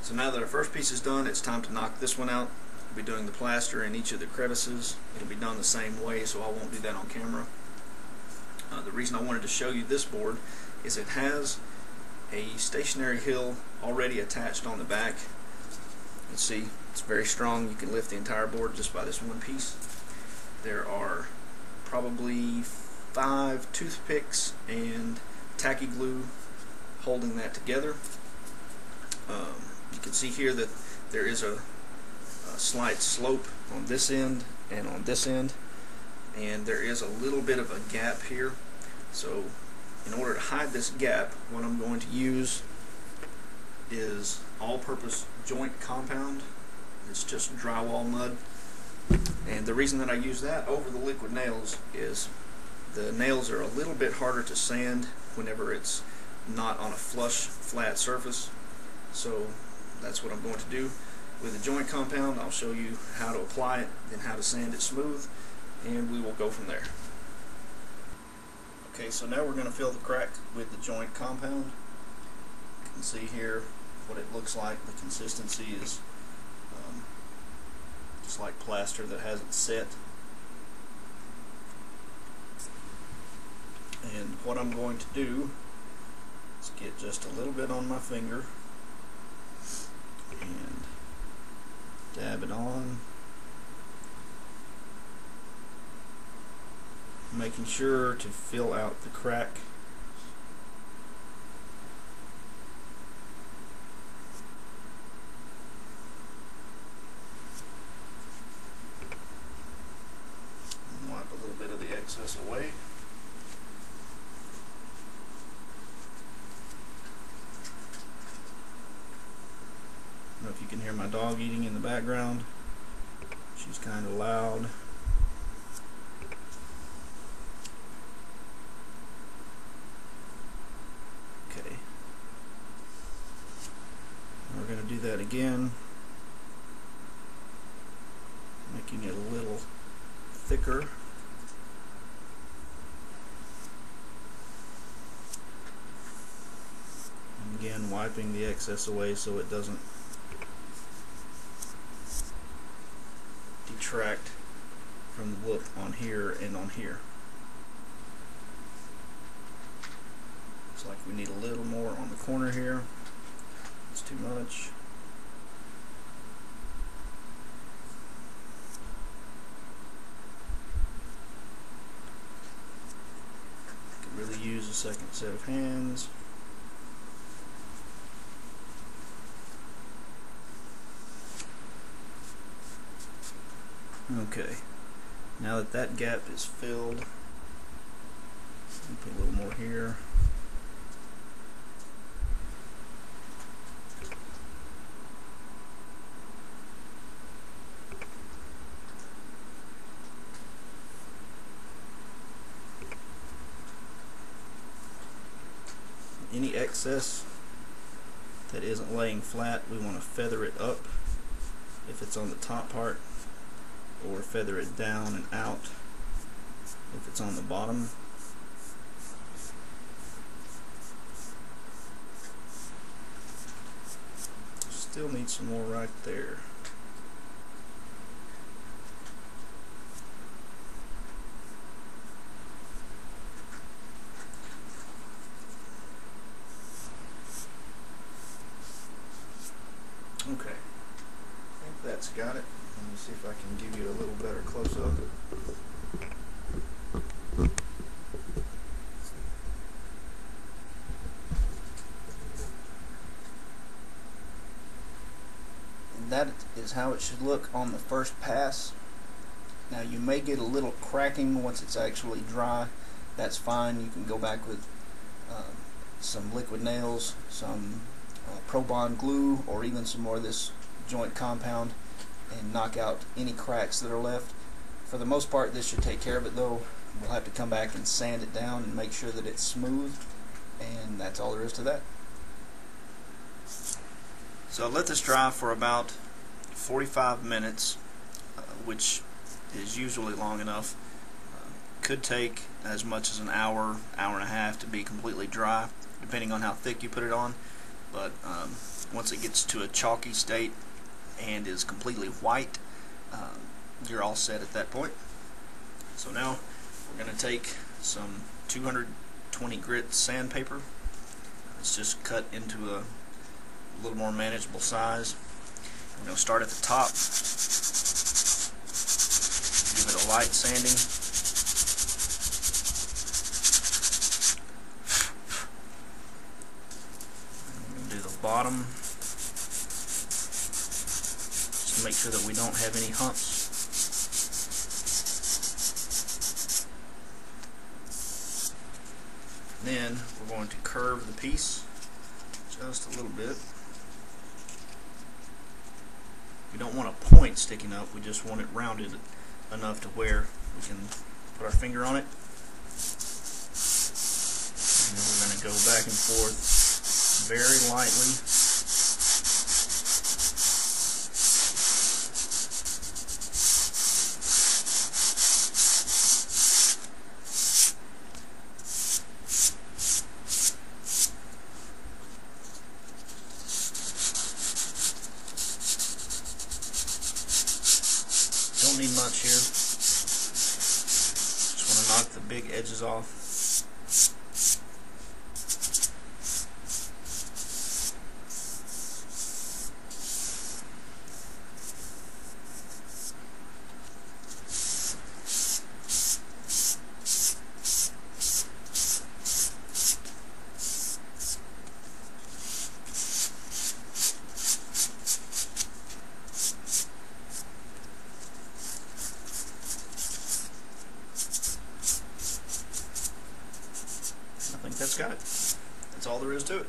So now that our first piece is done, it's time to knock this one out. We'll be doing the plaster in each of the crevices. It'll be done the same way, so I won't do that on camera. The reason I wanted to show you this board is it has a stationary hill already attached on the back. You can see it's very strong. You can lift the entire board just by this one piece. There are probably 5 toothpicks and tacky glue holding that together. You can see here that there is a slight slope on this end and on this end, and there is a little bit of a gap here. So in order to hide this gap, what I'm going to use is all-purpose joint compound. It's just drywall mud, and the reason that I use that over the liquid nails is the nails are a little bit harder to sand whenever it's not on a flush flat surface. So that's what I'm going to do with the joint compound. I'll show you how to apply it and how to sand it smooth, and we will go from there. Okay, so now we're going to fill the crack with the joint compound. You can see here what it looks like. The consistency is just like plaster that hasn't set. And what I'm going to do is get just a little bit on my finger and dab it on, making sure to fill out the crack. And wipe a little bit of the excess away. I don't know if you can hear my dog eating in the background. She's kind of loud. Okay. We're going to do that again, making it a little thicker. And again, wiping the excess away so it doesn't detract from the look on here and on here. Looks like we need a little more on the corner here. It's too much. Could really use a second set of hands. Okay, now that that gap is filled, put a little more here. Any excess that isn't laying flat, we want to feather it up if it's on the top part, or feather it down and out if it's on the bottom. Still need some more right there. Okay, I think that's got it. Let me see if I can give you a little better close-up. And that is how it should look on the first pass. Now you may get a little cracking once it's actually dry. That's fine. You can go back with some liquid nails, some Pro-Bond glue, or even some more of this joint compound, and knock out any cracks that are left. For the most part, this should take care of it, though. We'll have to come back and sand it down and make sure that it's smooth, and that's all there is to that. So let this dry for about 45 minutes, which is usually long enough. Could take as much as an hour, hour and a half to be completely dry, depending on how thick you put it on. but once it gets to a chalky state and is completely white, you're all set at that point. So now we're going to take some 220 grit sandpaper. It's just cut into a little more manageable size. We're going to start at the top, give it a light sanding. I'm going to do the bottom, just to make sure that we don't have any humps. Then we're going to curve the piece just a little bit. We don't want a point sticking up, we just want it rounded enough to where we can put our finger on it. And then we're going to go back and forth very lightly. Don't need much here. Just want to knock the big edges off. I think that's got it. That's all there is to it.